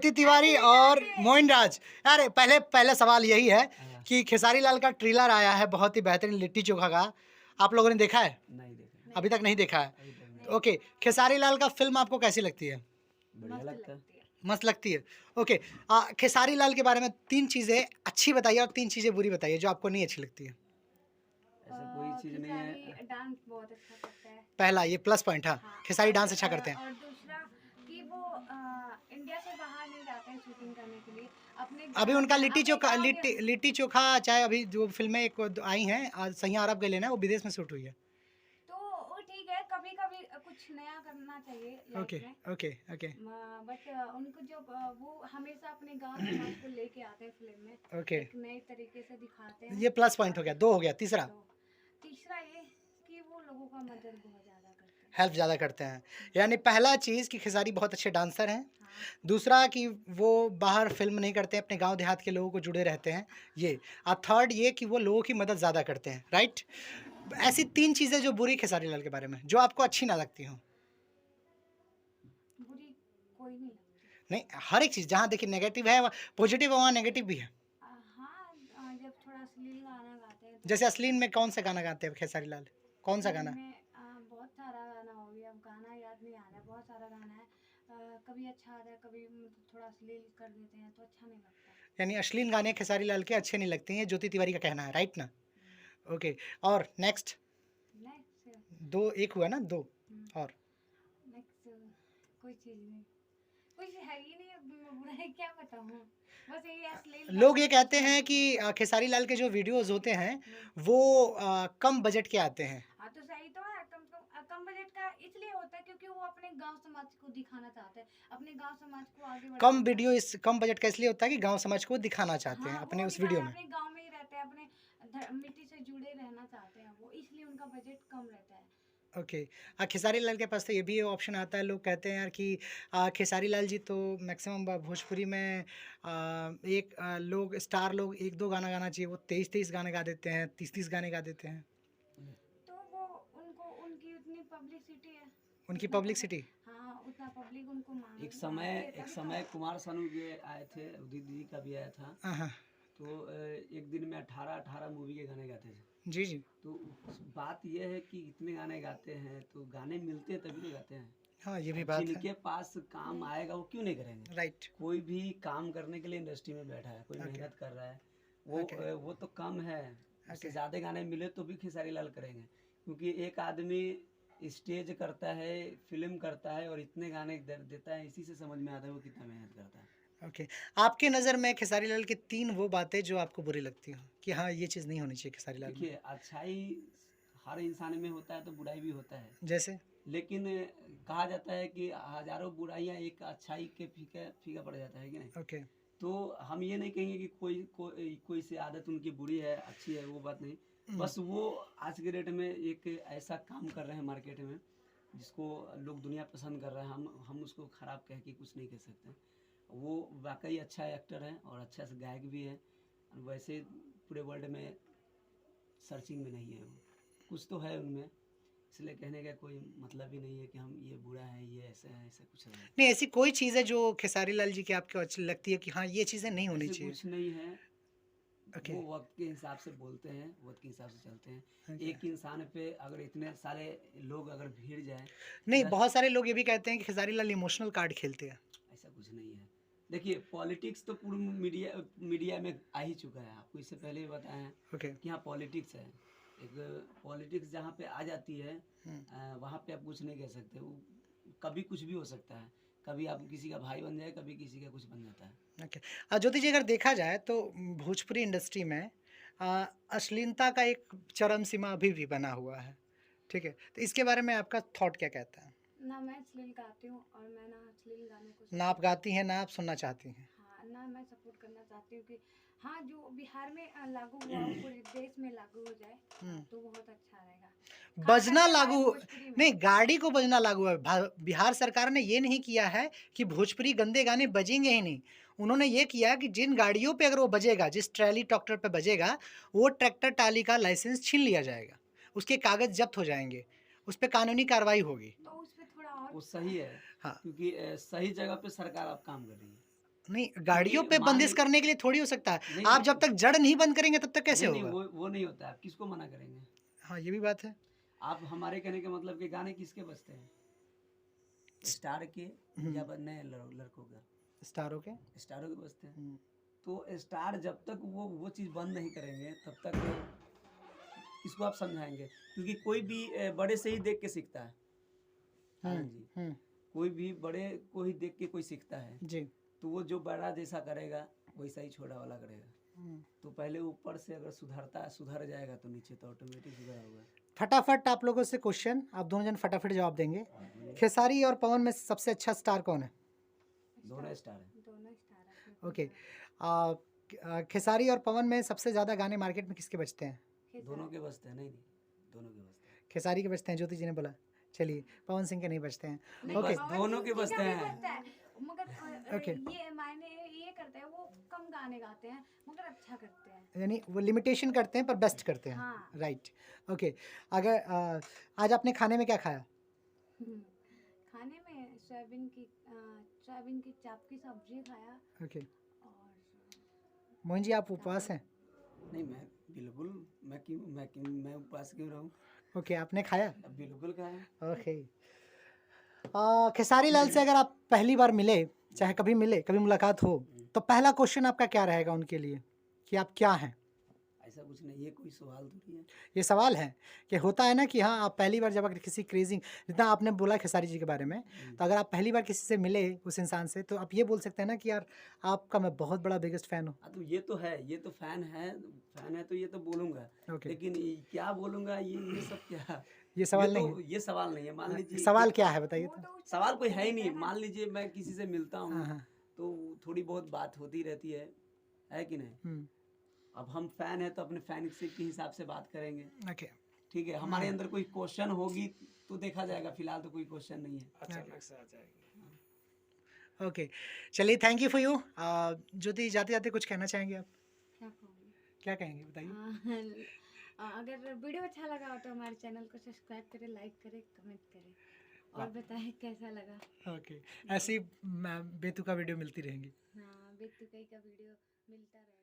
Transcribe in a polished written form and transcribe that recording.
ज्योति तिवारी और मोइन राज। अरे पहले सवाल यही है कि खेसारी लाल का ट्रेलर आया है बहुत ही बेहतरीन लिट्टी चोखा का, आप लोगों ने देखा है? नहीं देखा, अभी तक नहीं देखा है। अभी तक नहीं। ओके, खेसारी लाल का फिल्म आपको कैसी लगती है? बढ़िया लगता है। मस्त लगती है। ओके, खेसारी लाल के बारे में 3 चीज़ें अच्छी बताइए और 3 चीज़ें बुरी बताइए जो आपको नहीं अच्छी लगती है। ऐसा कोई चीज नहीं है। डांस बहुत अच्छा करता है। पहला ये प्लस पॉइंट, हाँ, खेसारी डांस अच्छा करते हैं। और दूसरा कि वो इंडिया से बाहर नहीं जाते हैं शूटिंग करने के लिए, अपने अभी उनका अपने लिट्टी चोखा गाँव के- लिट्टी चोखा चाहे अभी जो फिल्में एक आई हैं सैयां अरब गए लेना, वो विदेश में शूट हुई है। तो वो ठीक है, कभी कभी कुछ नया करना चाहिए ओके लाइफ में। ओके ओके बट उनको जो वो हमेशा अपने गांव समाज को लेके आते हैं फिल्म में, ओके, एक नए तरीके से दिखाते हैं। ये प्लस पॉइंट हो गया, 2 हो गया। तीसरा तो तीसरा ये कि वो लोगों का मदद बहुत ज्यादा करते हैं। हेल्प ज़्यादा करते हैं, यानी पहला चीज़ कि खेसारी बहुत अच्छे डांसर हैं। हाँ। दूसरा कि वो बाहर फिल्म नहीं करते, अपने गांव देहात के लोगों को जुड़े रहते हैं ये। और थर्ड ये कि वो लोगों की मदद ज़्यादा करते हैं, राइट? ऐसी 3 चीज़ें जो बुरी खेसारी लाल के बारे में जो आपको अच्छी ना लगती हों। बुरी कोई नहीं लगती। नहीं, हर एक चीज़ जहाँ देखिए नेगेटिव है पॉजिटिव है, वहाँ नेगेटिव भी है। हाँ, जब थोड़ा अश्लील गाना गाते हैं तो जैसे अश्लील में कौन सा गाना गाते हैं खेसारी लाल? कौन सा गाना? में बहुत सारा गाना हो गया, अब गाना याद नहीं आ रहा है, बहुत सारा गाना है। कभी अच्छा आता है, कभी मतलब थोड़ा अश्लील कर देते हैं तो अच्छा नहीं लगता। यानी अश्लील गाने खेसारी लाल के अच्छे नहीं लगते हैं, ज्योति तिवारी का कहना है, राइट ना? ओके, और नेक्स्ट नेक्स्ट 2 एक हुआ ना, 2 और नेक्स्ट कोई चीज़ नहीं, कुछ है ही नहीं, बुरा है क्या बताऊँ, बस यही अश्लील लोग ये गाना। कहते हैं कि खेसारी लाल के जो वीडियोस होते हैं वो कम बजट के आते हैं। हाँ तो सही तो है, कम बजट का इसलिए होता है क्योंकि वो अपने गांव समाज को दिखाना चाहते हैं, अपने गांव समाज को आगे कम बढ़ाना वीडियो इस कम बजट का इसलिए होता है कि गांव समाज को दिखाना चाहते चाहते हैं। हैं हाँ, अपने वो उस दिखाना, वीडियो में। अपने गांव में ही रहते हैं, अपने मिट्टी से जुड़े रहना चाहते हैं वो, इसलिए उनका बजट कम रहता है। ओके, खेसारी लाल के पास तो ये भी ऑप्शन आता है, लोग कहते हैं यार कि खेसारी लाल जी तो मैक्सिमम भोजपुरी में लोग स्टार लोग 1-2 गाना गाना चाहिए, वो 23-23 गाने गा देते हैं, 30-30 गाने गा देते हैं। तो वो उनको उनकी उतनी पब्लिसिटी है, उनकी उतना पब्लिसिटी। हाँ उतना पब्लिक उनको मांग एक समय मांगती है, तभी तो। एक समय कुमार सानू के आए थे, उदित दीदी का भी आया था। हाँ, तो एक दिन में 18 मूवी के गाने गाते थे। जी जी, तो बात यह है कि इतने गाने गाते हैं तो गाने मिलते हैं तभी तो गाते हैं। हाँ ये भी बात है, जिनके पास काम आएगा वो क्यों नहीं करेंगे? राइट। कोई भी काम करने के लिए इंडस्ट्री में बैठा है, कोई मेहनत कर रहा है, वो तो कम है, उससे ज़्यादा गाने मिले तो भी खेसारी लाल करेंगे। क्योंकि एक आदमी स्टेज करता है, फिल्म करता है और इतने गाने देता है, इसी से समझ में आता है वो कितना मेहनत करता है। ओके, आपके नज़र में खेसारी लाल की 3 वो बातें जो आपको बुरी लगती हो कि हाँ ये चीज़ नहीं होनी चाहिए खेसारी लाल में? देखिए, अच्छाई हर इंसान में होता है तो बुराई भी होता है, जैसे लेकिन कहा जाता है कि हजारों बुराइयां एक अच्छाई के फीका फीका पड़ जाता है कि नहीं? ओके, तो हम ये नहीं कहेंगे कि कोई सी आदत उनकी बुरी है अच्छी है, वो बात नहीं। बस वो आज के डेट में एक ऐसा काम कर रहे हैं मार्केट में जिसको लोग दुनिया पसंद कर रहे हैं, हम उसको खराब कह के कुछ नहीं कह सकते। वो वाकई अच्छा एक्टर है और अच्छा से गायक भी है, वैसे पूरे वर्ल्ड में सर्चिंग में नहीं है वो, कुछ तो है उनमें, इसलिए कहने का कोई मतलब ही नहीं है कि हम ये बुरा है, ये ऐसा है, ऐसा कुछ नहीं। नहीं ऐसी कोई चीज़ है जो खेसारी लाल जी की आपको अच्छी लगती है कि हाँ ये चीज़ें नहीं होनी ऐसे चाहिए? कुछ नहीं है। ओके, वो वक्त के हिसाब से बोलते हैं, वक्त के हिसाब से चलते हैं। ओके। एक इंसान पे अगर इतने सारे लोग अगर भीड़ जाए, नहीं, दस- बहुत सारे लोग ये भी कहते हैं कि खेसारी लाल इमोशनल कार्ड खेलते हैं। ऐसा कुछ नहीं है। देखिए, पॉलिटिक्स तो पूर्ण मीडिया में आ ही चुका है, आपको इससे पहले भी बताया है ओके, कि हाँ पॉलिटिक्स है। एक पॉलिटिक्स जहाँ पे आ जाती है वहाँ पे आप कुछ नहीं कह सकते, वो कभी कुछ भी हो सकता है, कभी आप किसी का भाई बन जाए, कभी किसी का कुछ बन जाता है। ओके। ज्योति जी अगर देखा जाए तो भोजपुरी इंडस्ट्री में अश्लीलता का एक चरम सीमा अभी भी बना हुआ है, ठीक है? तो इसके बारे में आपका थॉट क्या कहता है? ना मैं अश्लील गाती हूँ और मैं ना अश्लील गानों को ना आप गाती हैं ना आप सुनना चाहती हैं? हाँ ना मैं सपोर्ट करना चाहती हूँ कि हाँ जो बिहार में लागू हुआ वो पूरे देश में लागू हो जाए, तो बहुत अच्छा रहेगा। बजना खास करके लागू हमारे भोजपुरी में। नहीं, गाड़ी को बजना लागू है। बिहार सरकार ने ये नहीं किया है कि भोजपुरी गंदे गाने बजेंगे ही नहीं। उन्होंने ये किया कि जिन गाड़ियों पे अगर वो बजेगा, जिस ट्रैली ट्रैक्टर पे बजेगा, वो ट्रैक्टर ट्राली का लाइसेंस छीन लिया जाएगा, उसके कागज जब्त हो जाएंगे, उस पर कानूनी कार्रवाई होगी। तो उस पे थोड़ा और वो सही है, हाँ, क्योंकि सही जगह पे सरकार अब काम कर रही है। नहीं, गाड़ियों पे मान बंदिश ली- करने के लिए थोड़ी हो सकता है। नहीं, आप जब तक जड़ नहीं बंद करेंगे तब तक कैसे नहीं होगा? वो नहीं होता है, आप किसको मना करेंगे? हाँ, ये भी बात है। आप हमारे कहने का मतलब कि गाने किसके बजते हैं? स्टार के या नए लड़कों का? स्टारों के। स्टारों के बजते हैं। हुँ, तो स्टार जब तक वो चीज़ बंद नहीं करेंगे तब तक किसको आप समझाएंगे? क्योंकि कोई भी बड़े से ही देख के सीखता है। हाँ हुँ, जी, हुँ, कोई भी बड़े को ही देख के कोई सीखता है। जी। तो वो जो बड़ा जैसा करेगा वैसा ही छोटा वाला करेगा। हुँ। तो पहले ऊपर से अगर सुधर जाएगा तो नीचे तो ऑटोमेटिक सुधरा होगा। फटाफट आप लोगों से क्वेश्चन, आप दोनों जन फटाफट जवाब देंगे। खेसारी और पवन में सबसे अच्छा स्टार कौन है? दोनों स्टार है। दोनों स्टार है। ओके। खेसारी और पवन में सबसे ज़्यादा गाने मार्केट में किसके बजते हैं? दोनों के बजते हैं। नहीं दोनों के बजते हैं। खेसारी के बजते हैं, ज्योति जी ने बोला। चलिए, पवन सिंह के नहीं बजते हैं। नहीं, ओके। बस दोनों के बजते हैं। मगर ओके। ये मायने ये करते हैं, वो कम गाने गाते हैं मगर अच्छा करते हैं। यानी वो लिमिटेशन करते हैं पर बेस्ट करते हैं। हाँ। राइट। ओके। अगर आज आपने खाने में क्या खाया? खाने में सोयाबीन की चाप की सब्जी खाया ओके। और मोहन जी, आप उपवास हैं? नहीं मैं बिल्कुल, मैं उपवास क्यों रहूं? ओके, आपने खाया? बिल्कुल का है। ओके। खेसारी लाल से अगर आप पहली बार मिले, चाहे कभी मिले, कभी मुलाकात हो, तो पहला क्वेश्चन आपका क्या रहेगा उनके लिए कि आप क्या हैं? ऐसा कुछ नहीं, ये कोई सवाल थोड़ी है। ये सवाल है कि होता है ना कि हाँ, आप पहली बार जब अगर किसी क्रेजिंग, जितना आपने बोला खेसारी जी के बारे में, तो अगर आप पहली बार किसी से मिले उस इंसान से, तो आप ये बोल सकते हैं ना कि यार आपका मैं बहुत बड़ा बिगेस्ट फ़ैन हूँ। हाँ तो ये तो है, ये तो फैन है तो ये तो बोलूंगा। ओके। लेकिन क्या बोलूंगा ये सब क्या? ये सवाल ये नहीं तो ये सवाल नहीं है। मान है। लीजिए सवाल क्या है बताइए वो तो? तो सवाल कोई है ही नहीं। मान लीजिए मैं किसी से मिलता हाँ, हूँ हाँ। तो थोड़ी बहुत बात होती रहती है कि नहीं? हुँ, अब हम फैन है तो अपने फैन के हिसाब से बात करेंगे। ओके। ठीक है, हमारे अंदर कोई क्वेश्चन होगी तो देखा जाएगा। फिलहाल तो कोई क्वेश्चन नहीं है। अचानक से आ जाएगी। ओके, चलिए, थैंक यू फॉर यू। ज्योति, जाते-जाते कुछ कहना चाहेंगे आप? क्या कहूँगी? क्या कहेंगे बताइए? अगर वीडियो अच्छा लगा हो तो हमारे चैनल को सब्सक्राइब करें, लाइक करें, कमेंट करें और बताएं कैसा लगा। ओके, ऐसी बेतुका वीडियो मिलती रहेंगी। हाँ, बेतुकई का वीडियो मिलता रहेगा।